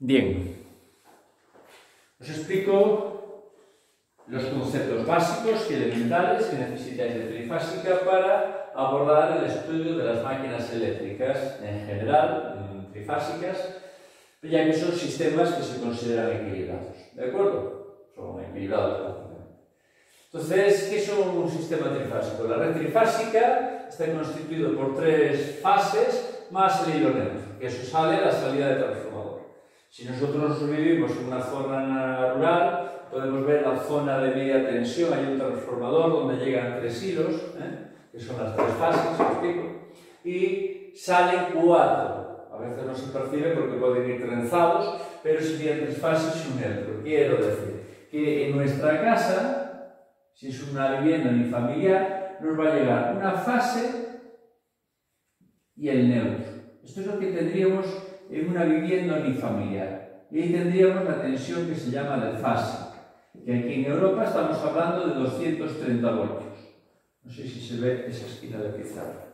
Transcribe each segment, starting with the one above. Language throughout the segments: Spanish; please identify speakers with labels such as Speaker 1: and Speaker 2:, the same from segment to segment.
Speaker 1: Bien, os explico los conceptos básicos y elementales que necesitáis de trifásica para abordar el estudio de las máquinas eléctricas en general, trifásicas, ya que son sistemas que se consideran equilibrados, ¿de acuerdo? Son equilibrados prácticamente. Entonces, ¿qué es un sistema trifásico? La red trifásica está constituido por tres fases más el hilo neutro, que eso sale a la salida de transformador. Si nosotros vivimos en una zona rural, podemos ver la zona de media tensión, hay un transformador donde llegan tres hilos, que son las tres fases, ¿os explico? Y salen cuatro. A veces no se percibe porque pueden ir trenzados, pero serían tres fases y un neutro. Quiero decir que en nuestra casa, si es una vivienda unifamiliar, nos va a llegar una fase y el neutro. Esto es lo que tendríamos en una vivienda unifamiliar. Y ahí tendríamos la tensión que se llama de fase, que aquí en Europa estamos hablando de 230 voltios. No sé si se ve esa esquina de pizarra.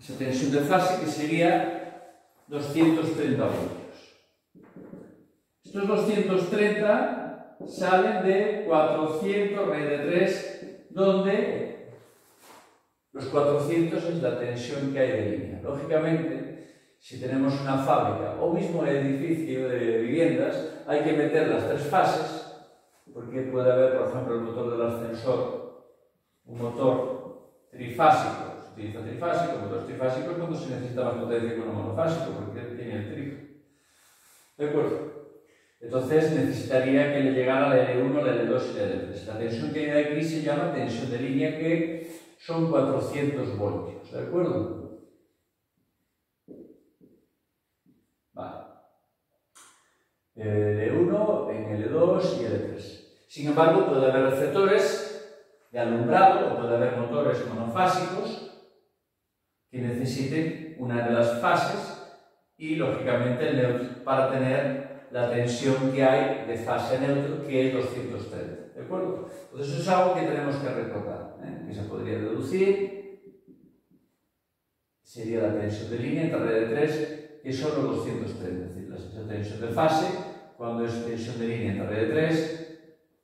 Speaker 1: Esa tensión de fase que sería 230 voltios. Estos 230 salen de 400 raíz de 3, donde los 400 es la tensión que hay de línea. Lógicamente, si tenemos una fábrica o mismo un edificio de viviendas, hay que meter las tres fases, porque puede haber, por ejemplo, el motor del ascensor, un motor trifásico. Se utiliza trifásico, motores trifásicos cuando se necesita más potencia que uno monofásico, porque tiene el trifo. ¿De acuerdo? Entonces necesitaría que le llegara la L1, la L2 y la L3. La tensión que hay aquí se llama tensión de línea, que son 400 voltios, ¿de acuerdo? Vale. L1, en L2 y L3. Sin embargo, puede haber receptores de alumbrado o puede haber motores monofásicos que necesiten una de las fases y, lógicamente, el neutro para tener la tensión que hay de fase neutro, que es 230, ¿de acuerdo? Entonces eso es algo que tenemos que recordar, que se podría deducir, sería la tensión de línea entre red de 3, que son los 230, es decir, la tensión de fase, cuando es tensión de línea entre red de 3,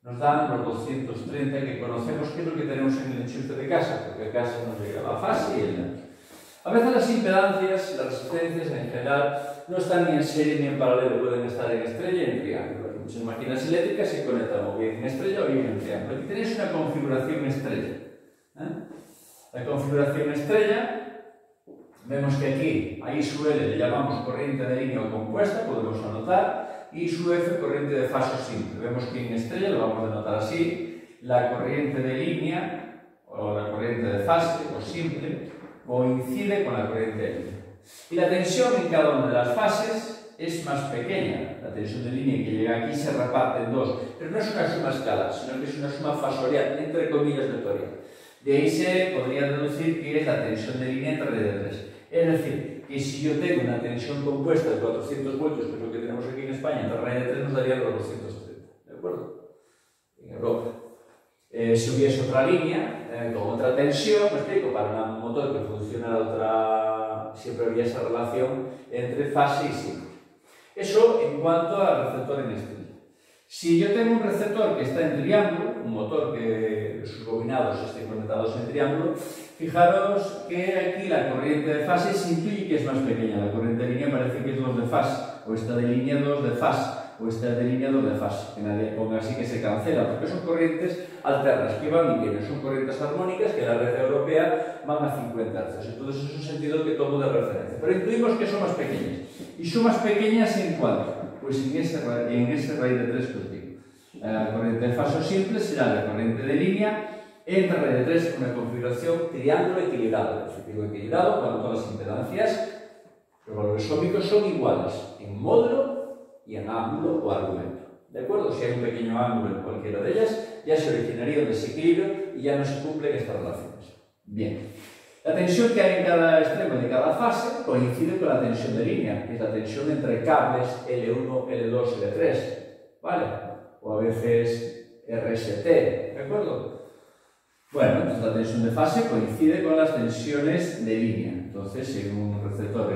Speaker 1: nos dan los 230 que conocemos, que es lo que tenemos en el enchufe de casa, porque a casa nos llega la fase y el neutro. A veces las impedancias, las resistencias en general, no están ni en serie ni en paralelo, pueden estar en estrella y en triángulo. Hay muchas máquinas eléctricas se conectan o bien en estrella o bien en triángulo. Aquí tenéis una configuración estrella. La configuración estrella, vemos que aquí a I sub L le llamamos corriente de línea o compuesta, podemos anotar, y I sub F corriente de fase simple. Vemos que en estrella lo vamos a denotar así, la corriente de línea o la corriente de fase o simple coincide con la corriente de línea. Y la tensión en cada una de las fases es más pequeña. La tensión de línea que llega aquí se reparte en dos, pero no es una suma escalar, sino que es una suma fasorial, entre comillas vectorial. De ahí se podría deducir que es la tensión de línea entre red de 3. Es decir, que si yo tengo una tensión compuesta de 400 voltios, que es lo que tenemos aquí en España, entre red de 3 nos daría los 230, ¿de acuerdo? En Europa. Si hubiese otra línea, con otra tensión, me explico, para un motor que funciona de otra, siempre habría esa relación entre fase y simple. Eso en cuanto al receptor en estrella. Si yo tengo un receptor que está en triángulo, un motor que sus bobinados estén conectados en triángulo, fijaros que aquí la corriente de fase se intuye que es más pequeña. La corriente de línea parece que es 2 de fase, o esta de línea 2 de fase, o esta de línea 2 de fase, que nadie ponga así que se cancela, porque son corrientes alternas que van y vienen, son corrientes armónicas que en la red europea van a 50 Hz. Entonces es un sentido que tomo de referencia. Pero intuimos que son más pequeñas. ¿Y son más pequeñas en cuánto? Pues en ese raíz de 3 que os digo. La corriente de fase simple será la corriente de línea entre raíz de 3 con una configuración triángulo equilibrado. Digo equilibrado cuando todas las impedancias, los valores ómicos son iguales en módulo y en ángulo o argumento. ¿De acuerdo? Si hay un pequeño ángulo en cualquiera de ellas, ya se originaría un desequilibrio y ya no se cumplen estas relaciones. Bien. La tensión que hay en cada extremo de cada fase coincide con la tensión de línea, que es la tensión entre cables L1, L2 y L3, ¿vale? O a veces RST, ¿de acuerdo? Bueno, entonces la tensión de fase coincide con las tensiones de línea. Entonces, en un receptor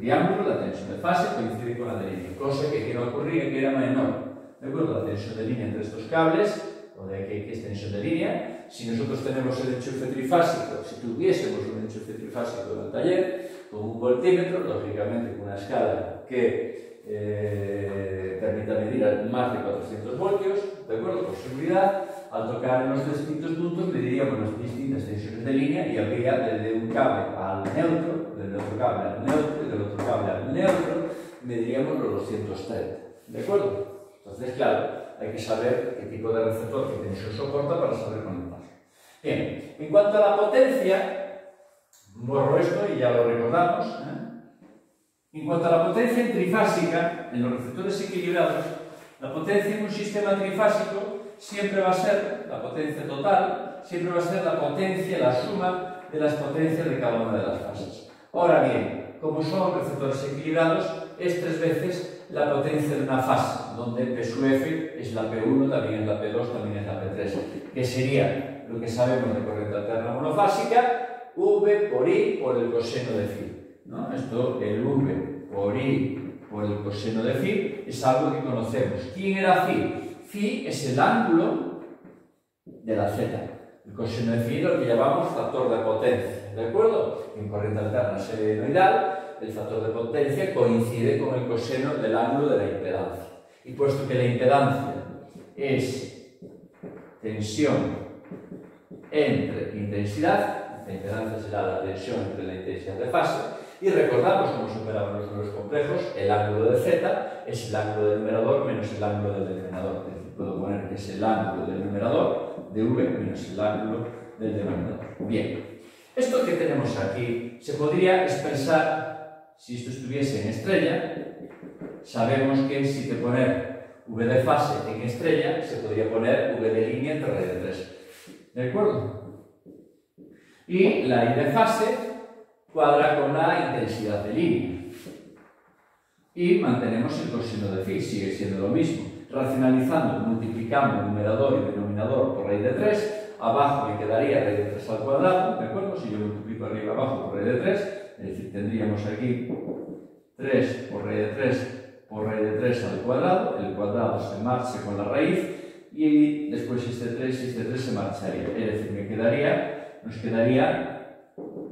Speaker 1: triángulo, la tensión de fase coincide con la de línea, cosa que no ocurría, que era menor. ¿De acuerdo? La tensión de línea entre estos cables, o de aquí que es tensión de línea, si nosotros tenemos el enchufe trifásico, si tuviésemos un enchufe trifásico en el taller, con un voltímetro, lógicamente con una escala que permita medir más de 400 voltios, ¿de acuerdo? Por seguridad, al tocar en los distintos puntos mediríamos las distintas tensiones de línea y habría desde un cable al neutro, desde otro cable al neutro y del otro cable al neutro, mediríamos los 230, ¿de acuerdo? Entonces, claro, hay que saber qué tipo de receptor, qué tensión soporta para saber conectar. Bien, en cuanto a la potencia, borro esto y ya lo recordamos. En cuanto a la potencia trifásica, en los receptores equilibrados, la potencia en un sistema trifásico siempre va a ser, la potencia total, siempre va a ser la potencia, la suma de las potencias de cada una de las fases. Ahora bien, como son receptores equilibrados, es 3 veces la potencia de una fase, donde P sub F es la P1, también es la P2, también es la P3, que sería lo que sabemos de corriente alterna monofásica, V por I por el coseno de phi, ¿no? Esto, el V por I por el coseno de phi, es algo que conocemos. ¿Quién era phi? Phi es el ángulo de la Z. El coseno de phi es lo que llamamos factor de potencia, ¿de acuerdo? En corriente alterna solenoidal, el factor de potencia coincide con el coseno del ángulo de la impedancia. Y puesto que la impedancia es tensión entre intensidad, la impedancia será la tensión entre la intensidad de fase, y recordamos cómo se operaban los números complejos, el ángulo de Z es el ángulo del numerador menos el ángulo del denominador. Es decir, puedo poner que es el ángulo del numerador de V menos el ángulo del denominador. Bien, esto que tenemos aquí se podría expresar. Si esto estuviese en estrella, sabemos que si te poner V de fase en estrella, se podría poner V de línea entre raíz de 3. ¿De acuerdo? Y la I de fase cuadra con la intensidad de línea. Y mantenemos el coseno de phi, sigue siendo lo mismo. Racionalizando, multiplicando numerador y denominador por raíz de 3, abajo me quedaría raíz de 3 al cuadrado, ¿de acuerdo? Si yo multiplico arriba y abajo por raíz de 3, es decir, tendríamos aquí 3 por raíz de 3 por raíz de 3 al cuadrado, el cuadrado se marcha con la raíz y después este 3 y este 3 se marcharía. Es decir, nos quedaría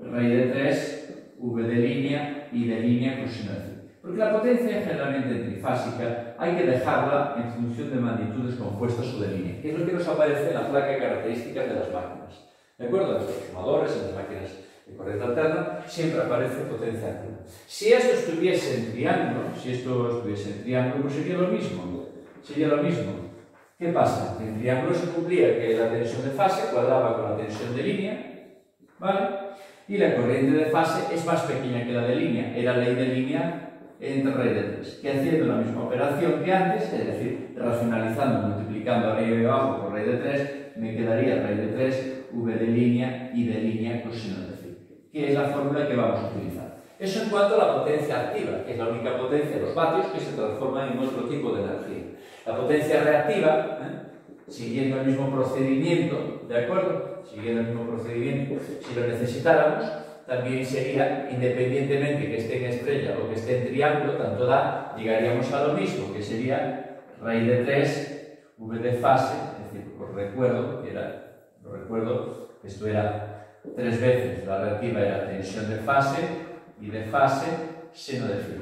Speaker 1: raíz de 3, V de línea y de línea coseno de phi. Porque la potencia generalmente trifásica hay que dejarla en función de magnitudes compuestas o de línea, que es lo que nos aparece en la placa de características de las máquinas. ¿De acuerdo? En los transformadores, en las máquinas de corriente alterna, siempre aparece potencia activa. Si esto estuviese en triángulo, pues sería lo mismo. Sería lo mismo. ¿Qué pasa? En triángulo se cumplía que la tensión de fase cuadraba con la tensión de línea, ¿vale? Y la corriente de fase es más pequeña que la de línea. Era ley de línea entre raíz de 3, que haciendo la misma operación que antes, es decir, racionalizando, multiplicando arriba y abajo por raíz de 3, me quedaría raíz de 3, V de línea y de línea coseno de phi, que es la fórmula que vamos a utilizar. Eso en cuanto a la potencia activa, que es la única potencia de los vatios que se transforma en otro tipo de energía. La potencia reactiva, siguiendo el mismo procedimiento, ¿de acuerdo? Siguiendo el mismo procedimiento, si lo necesitáramos, también sería, independientemente que esté en estrella o que esté en triángulo, tanto da, llegaríamos a lo mismo, que sería raíz de 3, V de fase, es decir, os recuerdo que esto era 3 veces, la reactiva era tensión de fase y de fase, seno de phi.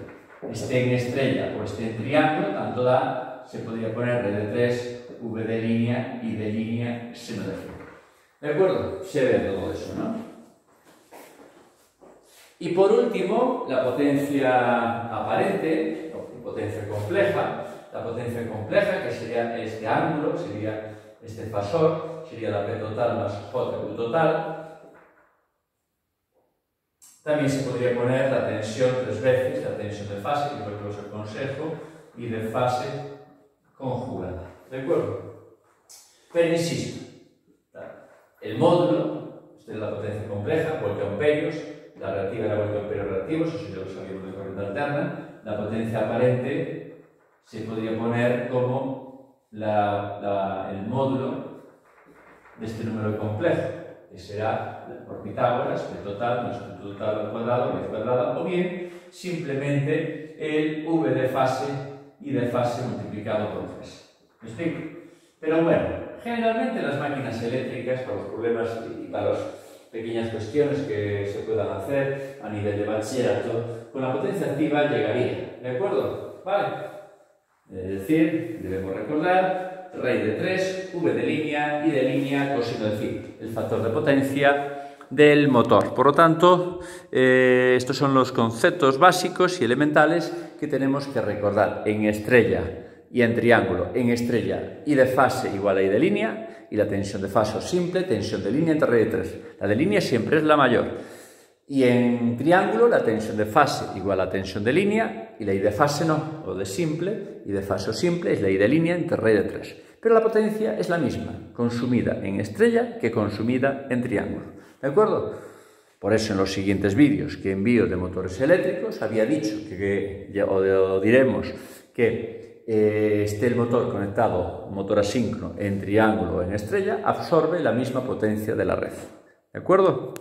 Speaker 1: Esté en estrella o esté en triángulo, tanto da, se podría poner raíz de 3, V de línea y de línea, seno de phi. ¿De acuerdo? Se ve todo eso, ¿no? Y por último, la potencia aparente, o potencia compleja. La potencia compleja, que sería este ángulo, sería este fasor, sería la P total más JQ total. También se podría poner la tensión 3 veces, la tensión de fase, que es lo que os aconsejo, y de fase conjugada. ¿De acuerdo? Pero insisto, el módulo, esta es la potencia compleja, voltamperios, la reactiva era voltamperios reactivos, eso ya lo sabíamos de corriente alterna. La potencia aparente se podría poner como el módulo de este número complejo, que será por Pitágoras, P total menos Q total al cuadrado, raíz cuadrada, o bien simplemente el V de fase y de fase multiplicado por 3. ¿Me explico? Pero bueno, generalmente las máquinas eléctricas, para los problemas y para las pequeñas cuestiones que se puedan hacer a nivel de bachillerato, con la potencia activa llegaría, ¿de acuerdo? ¿Vale? Es decir, debemos recordar raíz de 3, V de línea y de línea coseno de phi, el factor de potencia del motor. Por lo tanto, estos son los conceptos básicos y elementales que tenemos que recordar en estrella y en triángulo. En estrella, I de fase igual a I de línea, y la tensión de fase simple, tensión de línea entre raíz de 3. La de línea siempre es la mayor. Y en triángulo, la tensión de fase igual a tensión de línea, y la I de fase no, o de simple, I de fase o simple es la I de línea entre raíz de 3. Pero la potencia es la misma, consumida en estrella que consumida en triángulo. ¿De acuerdo? Por eso en los siguientes vídeos que envío de motores eléctricos había dicho o diremos que esté el motor conectado, motor asíncrono, en triángulo o en estrella, absorbe la misma potencia de la red. ¿De acuerdo?